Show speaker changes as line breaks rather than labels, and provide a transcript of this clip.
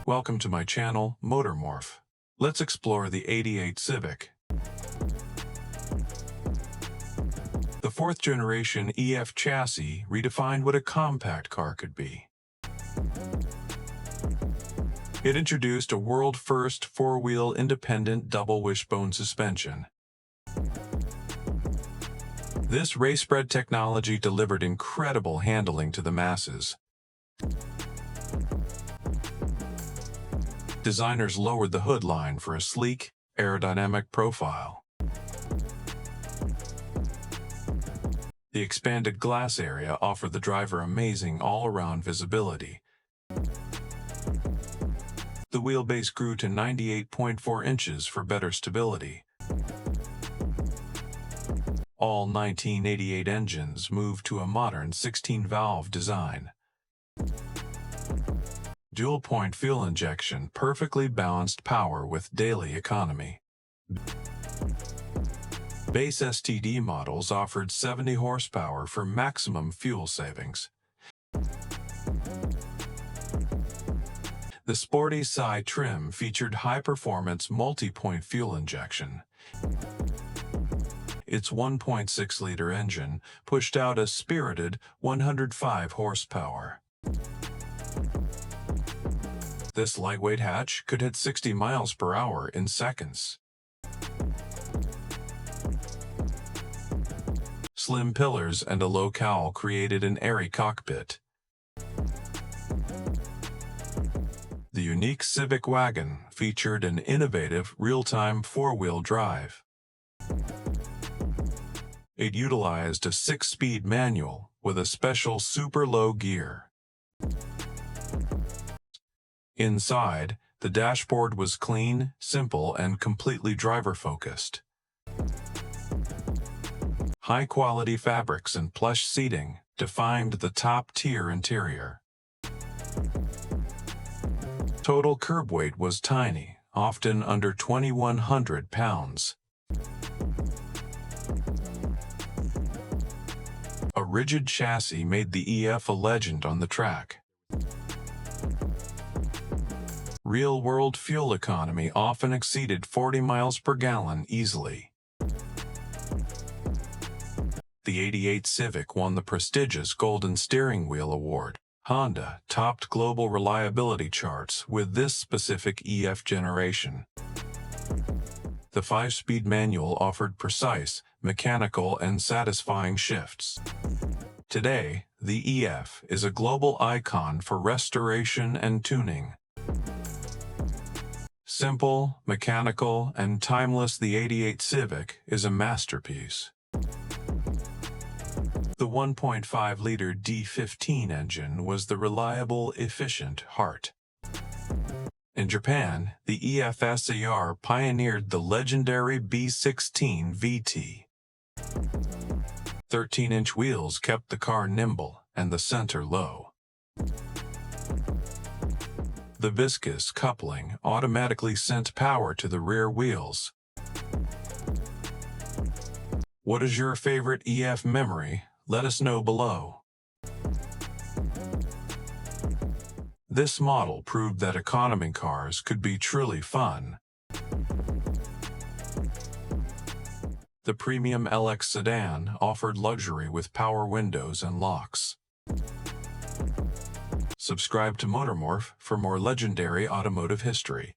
Welcome to my channel, MotorMorph. Let's explore the '88 Civic. The fourth generation EF chassis redefined what a compact car could be. It introduced a world-first four-wheel independent double-wishbone suspension. This race-bred technology delivered incredible handling to the masses. Designers lowered the hood line for a sleek, aerodynamic profile. The expanded glass area offered the driver amazing all-around visibility. The wheelbase grew to 98.4 inches for better stability. All 1988 engines moved to a modern 16-valve design. Dual-point fuel injection perfectly balanced power with daily economy. Base STD models offered 70 horsepower for maximum fuel savings. The sporty Psi trim featured high-performance multi-point fuel injection. Its 1.6-liter engine pushed out a spirited 105 horsepower. This lightweight hatch could hit 60 miles per hour in seconds. Slim pillars and a low cowl created an airy cockpit. The unique Civic wagon featured an innovative real-time four-wheel drive. It utilized a 6-speed manual with a special super low gear. Inside, the dashboard was clean, simple, and completely driver-focused. High-quality fabrics and plush seating defined the top-tier interior. Total curb weight was tiny, often under 2,100 pounds. A rigid chassis made the EF a legend on the track. Real-world fuel economy often exceeded 40 miles per gallon easily. The '88 Civic won the prestigious Golden Steering Wheel Award. Honda topped global reliability charts with this specific EF generation. The 5-speed manual offered precise, mechanical, and satisfying shifts. Today, the EF is a global icon for restoration and tuning. Simple, mechanical, and timeless, the '88 Civic is a masterpiece. The 1.5-liter D15 engine was the reliable, efficient heart. In Japan, the EF SAR pioneered the legendary B16 VT. 13-inch wheels kept the car nimble and the center low. The viscous coupling automatically sent power to the rear wheels. What is your favorite EF memory? Let us know below. This model proved that economy cars could be truly fun. The premium LX sedan offered luxury with power windows and locks. Subscribe to MotorMorph for more legendary automotive history.